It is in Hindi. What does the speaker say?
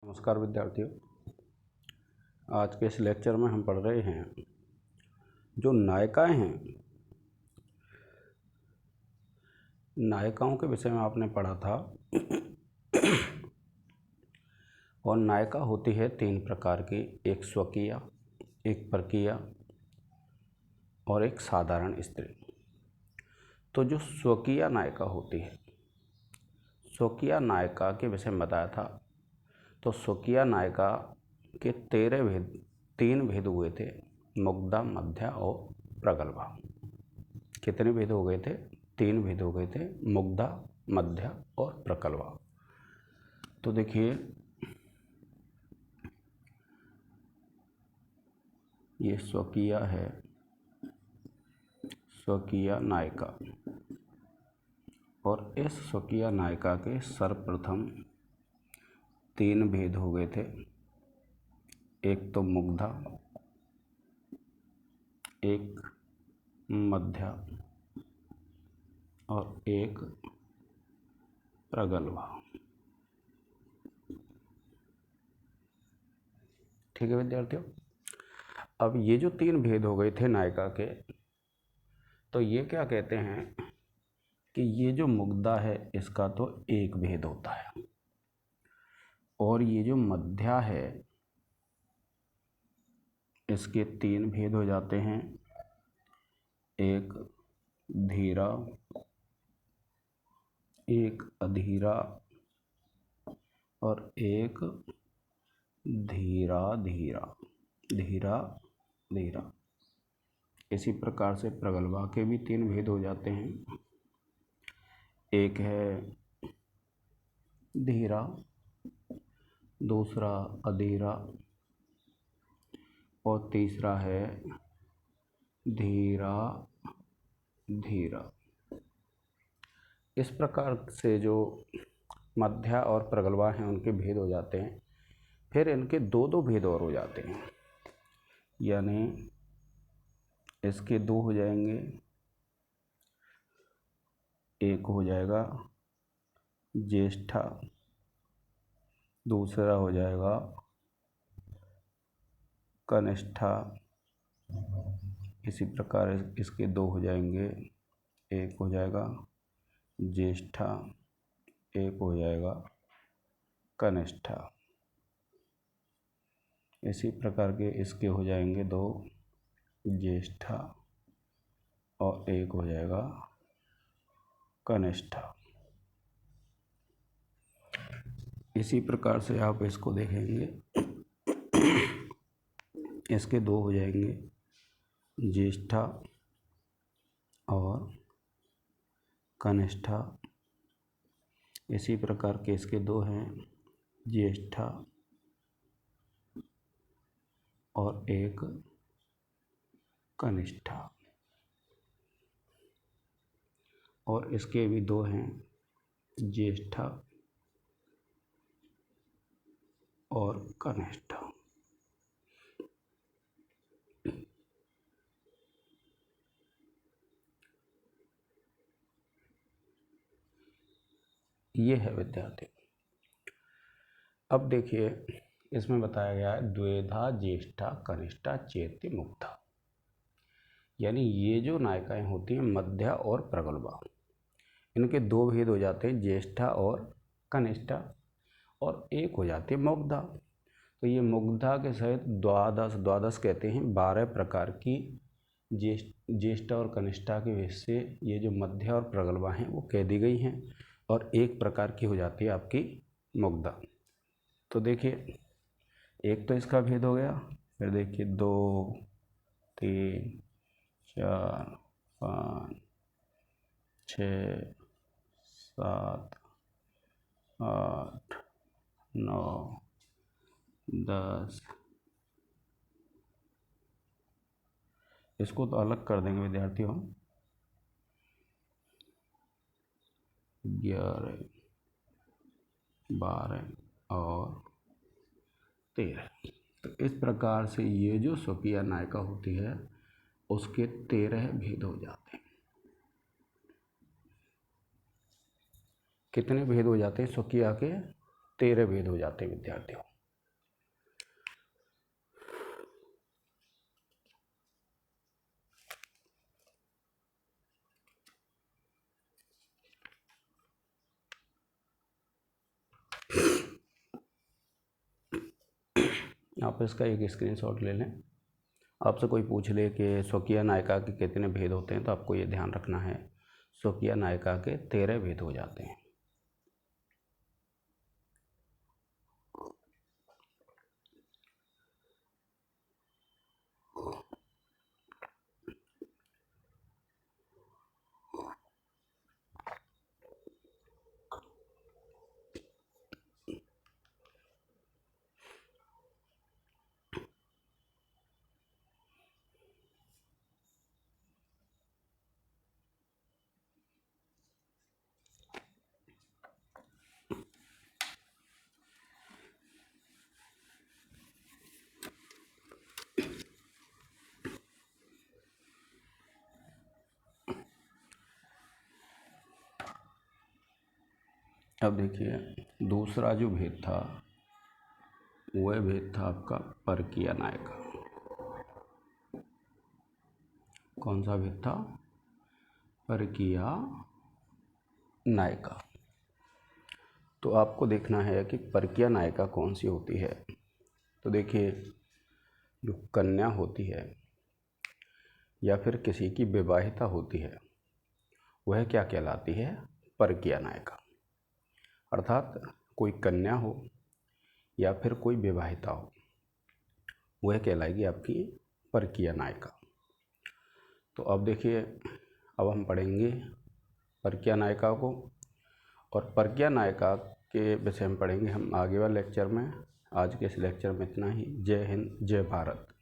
नमस्कार विद्यार्थियों, आज के इस लेक्चर में हम पढ़ रहे हैं जो नायिकाएं हैं। नायिकाओं के विषय में आपने पढ़ा था और नायिका होती है 3 प्रकार की, एक स्वकीय, एक परकीय और एक साधारण स्त्री। तो जो स्वकीय नायिका होती है, स्वकीय नायिका के विषय में बताया था। तो स्वकीय नायिका के 3 भेद हुए थे, मुग्धा, मध्या और प्रगल्भा। कितने भेद हो गए थे? 3 भेद हो गए थे, मुग्धा, मध्या और प्रगल्भा। तो देखिए, ये स्वकीय है, स्वकीय नायिका। और इस स्वकीय नायिका के सर्वप्रथम 3 भेद हो गए थे। एक तो मुग्धा, एक मध्या और एक प्रगल्भा। ठीक है विद्यार्थियों, अब ये जो 3 भेद हो गए थे नायिका के, तो ये क्या कहते हैं कि ये जो मुग्धा है इसका तो एक भेद होता है, और ये जो मध्या है इसके 3 भेद हो जाते हैं। एक धीरा, एक अधीरा और एक धीरा धीरा, धीरा धीरा। इसी प्रकार से प्रगल्भा के भी 3 भेद हो जाते हैं। एक है धीरा, दूसरा अधीरा और तीसरा है धीरा धीरा। इस प्रकार से जो मध्या और प्रगल्भा हैं उनके भेद हो जाते हैं। फिर इनके 2 भेद और हो जाते हैं, यानी इसके 2 हो जाएंगे। एक हो जाएगा ज्येष्ठा, दूसरा हो जाएगा कनिष्ठा। इसी प्रकार इसके 2 हो जाएंगे। एक हो जाएगा ज्येष्ठा, एक हो जाएगा कनिष्ठा। इसी प्रकार के इसके हो जाएंगे 2 ज्येष्ठा और एक हो जाएगा कनिष्ठा। इसी प्रकार से आप इसको देखेंगे, इसके 2 हो जाएंगे ज्येष्ठा और कनिष्ठा। इसी प्रकार के इसके 2 हैं ज्येष्ठा और एक कनिष्ठा। और इसके भी 2 हैं ज्येष्ठा और कनिष्ठा। ये है विद्यार्थी। अब देखिए, इसमें बताया गया है द्वेधा ज्येष्ठा कनिष्ठा चेति मुग्धा। यानी ये जो नायिकाएं होती हैं मध्या और प्रगल्भा, इनके 2 भेद हो जाते हैं, ज्येष्ठा और कनिष्ठा, और एक हो जाती है मुग्धा। तो ये मुग्धा के सहित द्वादश कहते हैं। 12 प्रकार की ज्येष्ठा और कनिष्ठा के भेद से ये जो मध्या और प्रगल्भा हैं वो कह दी गई हैं, और एक प्रकार की हो जाती है आपकी मुग्धा। तो देखिए, एक तो इसका भेद हो गया। फिर देखिए 2, 3, 4, 5, 6, 7, 8, 9, 10। इसको तो अलग कर देंगे विद्यार्थियों, 11, 12 और 13। तो इस प्रकार से ये जो स्वकीय नायिका होती है उसके 13 भेद हो जाते हैं। कितने भेद हो जाते हैं? स्वकीय के 13 भेद हो जाते हैं विद्यार्थियों। आप इसका एक स्क्रीनशॉट ले लें। आपसे कोई पूछ ले कि स्वकीय नायिका के कितने भेद होते हैं, तो आपको ये ध्यान रखना है स्वकीय नायिका के 13 भेद हो जाते हैं। अब देखिए दूसरा जो भेद था वह भेद था आपका परकीय नायिका। कौन सा भेद था? परकीय नायिका। तो आपको देखना है कि परकीय नायिका कौन सी होती है। तो देखिए जो कन्या होती है या फिर किसी की विवाहिता होती है वह क्या कहलाती है? परकीय नायिका। अर्थात कोई कन्या हो या फिर कोई विवाहिता हो वह कहलाएगी आपकी परकीय नायिका। तो अब देखिए अब हम पढ़ेंगे परकीय नायिका को, और परकीय नायिका के विषय में पढ़ेंगे हम आगे वाले लेक्चर में। आज के इस लेक्चर में इतना ही। जय हिंद, जय भारत।